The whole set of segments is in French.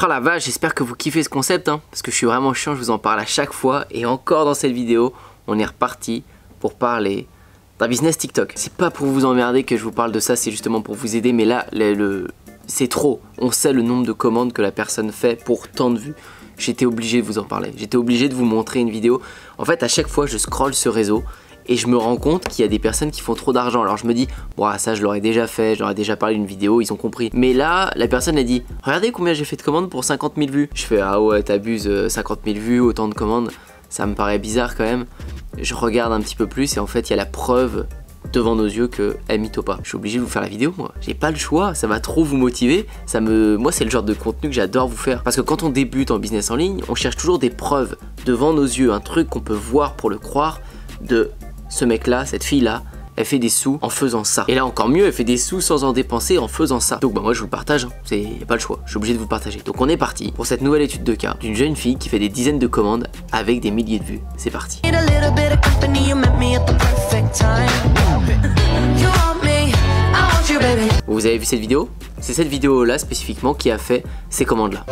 Oh la vache, j'espère que vous kiffez ce concept, hein, parce que je suis vraiment chiant, je vous en parle à chaque fois. Et encore dans cette vidéo, on est reparti pour parler d'un business TikTok. C'est pas pour vous emmerder que je vous parle de ça, c'est justement pour vous aider. Mais là, c'est trop. On sait le nombre de commandes que la personne fait pour tant de vues. J'étais obligé de vous en parler. J'étais obligé de vous montrer une vidéo. En fait, à chaque fois, je scrolle ce réseau et je me rends compte qu'il y a des personnes qui font trop d'argent. Alors je me dis, bon, ça je l'aurais déjà fait, j'aurais déjà parlé d'une vidéo, ils ont compris. Mais là, la personne a dit, regardez combien j'ai fait de commandes pour 50 000 vues. Je fais, ah ouais, t'abuses, 50 000 vues, autant de commandes. Ça me paraît bizarre quand même. Je regarde un petit peu plus et en fait, il y a la preuve devant nos yeux qu'elle mytho pas. Je suis obligé de vous faire la vidéo, moi. J'ai pas le choix, ça va trop vous motiver. Moi, c'est le genre de contenu que j'adore vous faire. Parce que quand on débute en business en ligne, on cherche toujours des preuves devant nos yeux, un truc qu'on peut voir pour le croire de ce mec-là, cette fille-là, elle fait des sous en faisant ça. Et là encore mieux, elle fait des sous sans en dépenser en faisant ça. Donc bah moi je vous le partage, hein. Y a pas le choix, je suis obligé de vous le partager. Donc on est parti pour cette nouvelle étude de cas d'une jeune fille qui fait des dizaines de commandes avec des milliers de vues. C'est parti. Vous avez vu cette vidéo? C'est cette vidéo-là spécifiquement qui a fait ces commandes-là.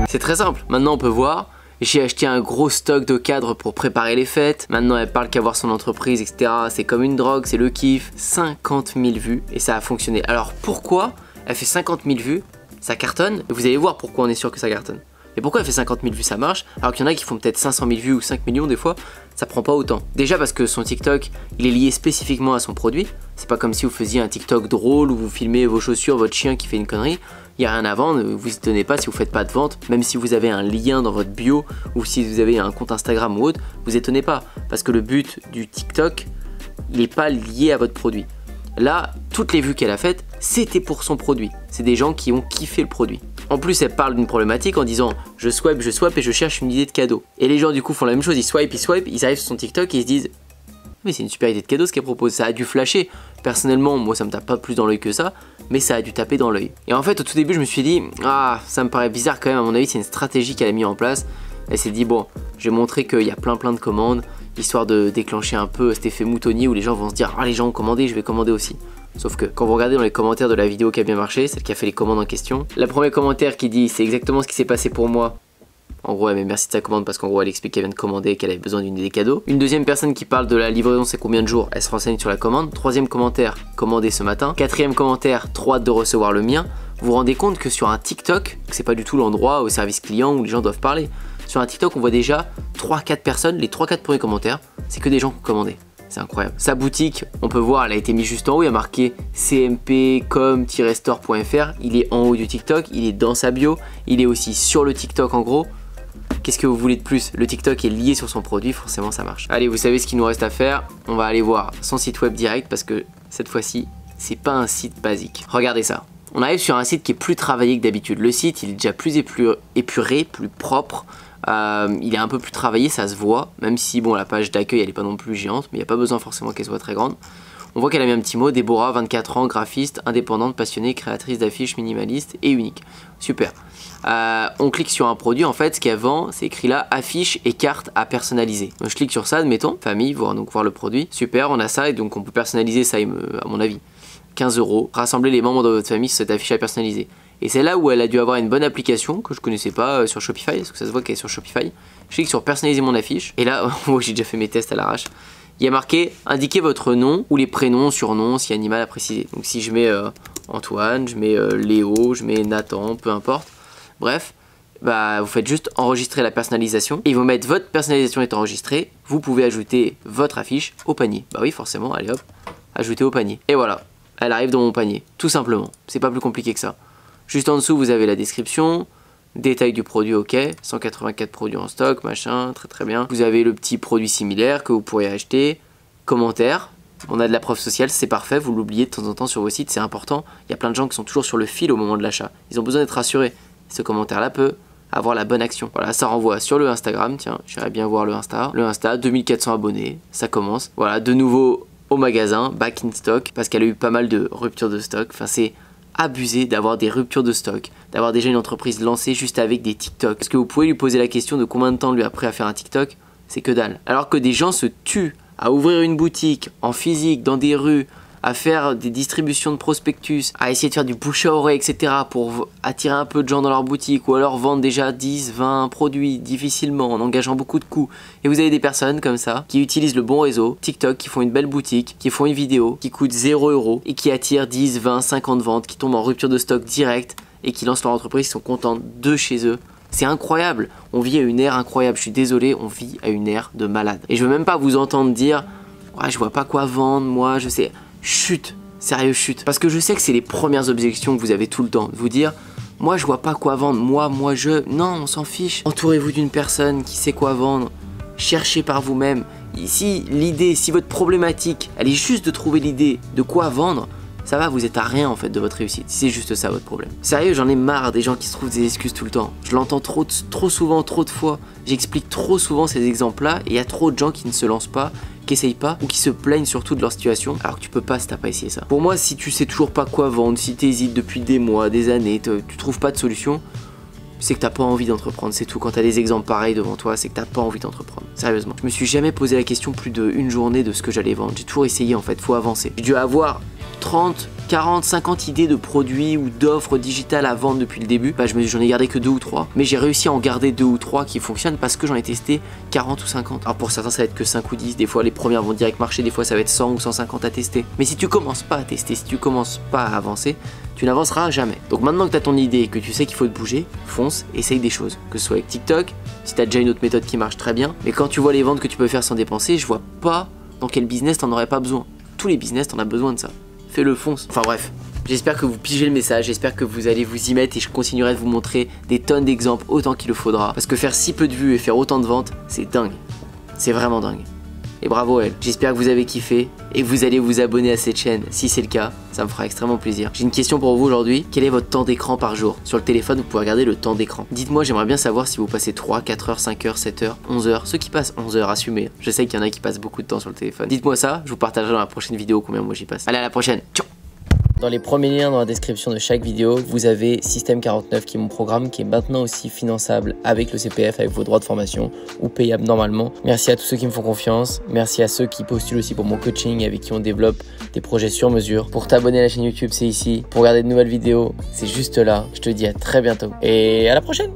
C'est très simple, maintenant on peut voir, j'ai acheté un gros stock de cadres pour préparer les fêtes, maintenant elle parle qu'avoir son entreprise, etc. C'est comme une drogue, c'est le kiff. 50 000 vues et ça a fonctionné. Alors pourquoi elle fait 50 000 vues, ça cartonne? Vous allez voir pourquoi on est sûr que ça cartonne. Et pourquoi elle fait 50 000 vues, ça marche, alors qu'il y en a qui font peut-être 500 000 vues ou 5 millions des fois, ça prend pas autant. Déjà parce que son TikTok, il est lié spécifiquement à son produit. C'est pas comme si vous faisiez un TikTok drôle où vous filmez vos chaussures, votre chien qui fait une connerie. Il n'y a rien à vendre, vous y tenez pas si vous faites pas de vente, même si vous avez un lien dans votre bio ou si vous avez un compte Instagram ou autre, vous étonnez pas. Parce que le but du TikTok, il n'est pas lié à votre produit. Là, toutes les vues qu'elle a faites, c'était pour son produit. C'est des gens qui ont kiffé le produit. En plus, elle parle d'une problématique en disant je swipe et je cherche une idée de cadeau. Et les gens du coup font la même chose, ils swipe, ils arrivent sur son TikTok et ils se disent mais c'est une super idée de cadeau ce qu'elle propose, ça a dû flasher. Personnellement, moi ça me tape pas plus dans l'œil que ça, mais ça a dû taper dans l'œil. Et en fait, au tout début, je me suis dit ah, ça me paraît bizarre quand même, à mon avis, c'est une stratégie qu'elle a mis en place. Elle s'est dit bon, je vais montrer qu'il y a plein de commandes, histoire de déclencher un peu cet effet moutonnier où les gens vont se dire ah, les gens ont commandé, je vais commander aussi. Sauf que quand vous regardez dans les commentaires de la vidéo qui a bien marché, celle qui a fait les commandes en question, le premier commentaire qui dit c'est exactement ce qui s'est passé pour moi. En gros, elle met merci de sa commande parce qu'en gros, elle explique qu'elle vient de commander et qu'elle avait besoin d'une idée cadeau. Une deuxième personne qui parle de la livraison, c'est combien de jours, elle se renseigne sur la commande. Troisième commentaire, commandé ce matin. Quatrième commentaire, trop hâte de recevoir le mien. Vous vous rendez compte que sur un TikTok, c'est pas du tout l'endroit au service client où les gens doivent parler. Sur un TikTok, on voit déjà 3-4 personnes, les 3-4 premiers commentaires, c'est que des gens qui ont commandé. C'est incroyable. Sa boutique, on peut voir, elle a été mise juste en haut, il y a marqué cmpcom-store.fr. Il est en haut du TikTok, il est dans sa bio, il est aussi sur le TikTok en gros. Qu'est-ce que vous voulez de plus? Le TikTok est lié sur son produit, forcément ça marche. Allez, vous savez ce qu'il nous reste à faire. On va aller voir son site web direct parce que cette fois-ci, c'est pas un site basique. Regardez ça. On arrive sur un site qui est plus travaillé que d'habitude. Le site, il est déjà plus épuré, plus propre. Il est un peu plus travaillé, ça se voit. Même si, bon, la page d'accueil, elle est pas non plus géante, mais il n'y a pas besoin forcément qu'elle soit très grande. On voit qu'elle a mis un petit mot, Déborah, 24 ans, graphiste, indépendante, passionnée, créatrice d'affiches minimalistes et uniques. Super. On clique sur un produit, en fait, ce qu'elle vend, c'est écrit là, affiches et cartes à personnaliser. Donc je clique sur ça, admettons, famille, donc voir le produit. Super, on a ça, et donc on peut personnaliser ça, à mon avis. 15 €, rassembler les membres de votre famille sur cette affiche à personnaliser. Et c'est là où elle a dû avoir une bonne application que je connaissais pas sur Shopify, parce que ça se voit qu'elle est sur Shopify. Je clique sur personnaliser mon affiche, et là, j'ai déjà fait mes tests à l'arrache. Il y a marqué indiquez votre nom ou les prénoms, surnoms, si animal à préciser. Donc si je mets Antoine, je mets Léo, je mets Nathan, peu importe. Bref, bah, vous faites juste enregistrer la personnalisation et ils vont mettre votre personnalisation est enregistrée. Vous pouvez ajouter votre affiche au panier. Bah oui, forcément, allez hop, ajouter au panier. Et voilà, elle arrive dans mon panier, tout simplement. C'est pas plus compliqué que ça. Juste en dessous, vous avez la description. Détail du produit, ok, 184 produits en stock, machin, très bien. Vous avez le petit produit similaire que vous pourriez acheter. Commentaire, on a de la preuve sociale, c'est parfait, vous l'oubliez de temps en temps sur vos sites, c'est important. Il y a plein de gens qui sont toujours sur le fil au moment de l'achat. Ils ont besoin d'être rassurés. Ce commentaire-là peut avoir la bonne action. Voilà, ça renvoie sur le Instagram, tiens, j'irais bien voir le Insta. Le Insta, 2400 abonnés, ça commence. Voilà, de nouveau au magasin, back in stock, parce qu'elle a eu pas mal de ruptures de stock. Enfin, c'est abusé d'avoir des ruptures de stock, d'avoir déjà une entreprise lancée juste avec des TikTok. Parce que vous pouvez lui poser la question de combien de temps lui a pris à faire un TikTok, c'est que dalle. Alors que des gens se tuent à ouvrir une boutique en physique, dans des rues, à faire des distributions de prospectus, à essayer de faire du bouche à oreille, etc. pour attirer un peu de gens dans leur boutique ou alors vendre déjà 10, 20 produits difficilement en engageant beaucoup de coûts. Et vous avez des personnes comme ça qui utilisent le bon réseau, TikTok, qui font une belle boutique, qui font une vidéo qui coûte 0 € et qui attirent 10, 20, 50 ventes, qui tombent en rupture de stock direct et qui lancent leur entreprise, ils sont contents de chez eux. C'est incroyable, on vit à une ère incroyable, je suis désolé, on vit à une ère de malade. Et je veux même pas vous entendre dire ouais, je vois pas quoi vendre, moi je sais. Chut, sérieux chut. Parce que je sais que c'est les premières objections que vous avez tout le temps. De vous dire, moi je vois pas quoi vendre, moi je... Non, on s'en fiche. Entourez-vous d'une personne qui sait quoi vendre. Cherchez par vous-même. Si l'idée, si votre problématique, elle est juste de trouver l'idée de quoi vendre, ça va, vous êtes à rien en fait de votre réussite. C'est juste ça votre problème. Sérieux, j'en ai marre des gens qui se trouvent des excuses tout le temps. Je l'entends trop souvent, trop de fois. J'explique trop souvent ces exemples-là et il y a trop de gens qui ne se lancent pas, qui essayent pas ou qui se plaignent surtout de leur situation alors que tu peux pas si t'as pas essayé ça. Pour moi, si tu sais toujours pas quoi vendre, si t'hésites depuis des mois, des années, tu trouves pas de solution, c'est que t'as pas envie d'entreprendre, c'est tout. Quand t'as des exemples pareils devant toi, c'est que t'as pas envie d'entreprendre. Sérieusement. Je me suis jamais posé la question plus d'une journée de ce que j'allais vendre. J'ai toujours essayé en fait, faut avancer. J'ai dû avoir 30, 40, 50 idées de produits ou d'offres digitales à vendre depuis le début. Bah, j'en ai gardé que 2 ou 3, mais j'ai réussi à en garder 2 ou 3 qui fonctionnent parce que j'en ai testé 40 ou 50. Alors pour certains ça va être que 5 ou 10, des fois les premières vont direct marcher, des fois ça va être 100 ou 150 à tester. Mais si tu commences pas à tester, si tu commences pas à avancer, tu n'avanceras jamais. Donc maintenant que tu as ton idée et que tu sais qu'il faut te bouger, fonce, essaye des choses. Que ce soit avec TikTok, si tu as déjà une autre méthode qui marche très bien, mais quand tu vois les ventes que tu peux faire sans dépenser, je vois pas dans quel business t'en aurais pas besoin. Tous les business t'en as besoin de ça. Fais-le, fonce. Enfin bref, j'espère que vous pigez le message, j'espère que vous allez vous y mettre et je continuerai de vous montrer des tonnes d'exemples autant qu'il le faudra. Parce que faire si peu de vues et faire autant de ventes, c'est dingue. C'est vraiment dingue. Et bravo à elle. J'espère que vous avez kiffé et que vous allez vous abonner à cette chaîne. Si c'est le cas, ça me fera extrêmement plaisir. J'ai une question pour vous aujourd'hui. Quel est votre temps d'écran par jour? Sur le téléphone, vous pouvez regarder le temps d'écran. Dites-moi, j'aimerais bien savoir si vous passez 3, 4 heures, 5 heures, 7 heures, 11 heures. Ceux qui passent 11 heures, assumez. Je sais qu'il y en a qui passent beaucoup de temps sur le téléphone. Dites-moi ça, je vous partagerai dans la prochaine vidéo combien moi j'y passe. Allez, à la prochaine. Ciao. Dans les premiers liens dans la description de chaque vidéo, vous avez Système 49 qui est mon programme qui est maintenant aussi finançable avec le CPF, avec vos droits de formation ou payable normalement. Merci à tous ceux qui me font confiance. Merci à ceux qui postulent aussi pour mon coaching avec qui on développe des projets sur mesure. Pour t'abonner à la chaîne YouTube, c'est ici. Pour regarder de nouvelles vidéos, c'est juste là. Je te dis à très bientôt et à la prochaine.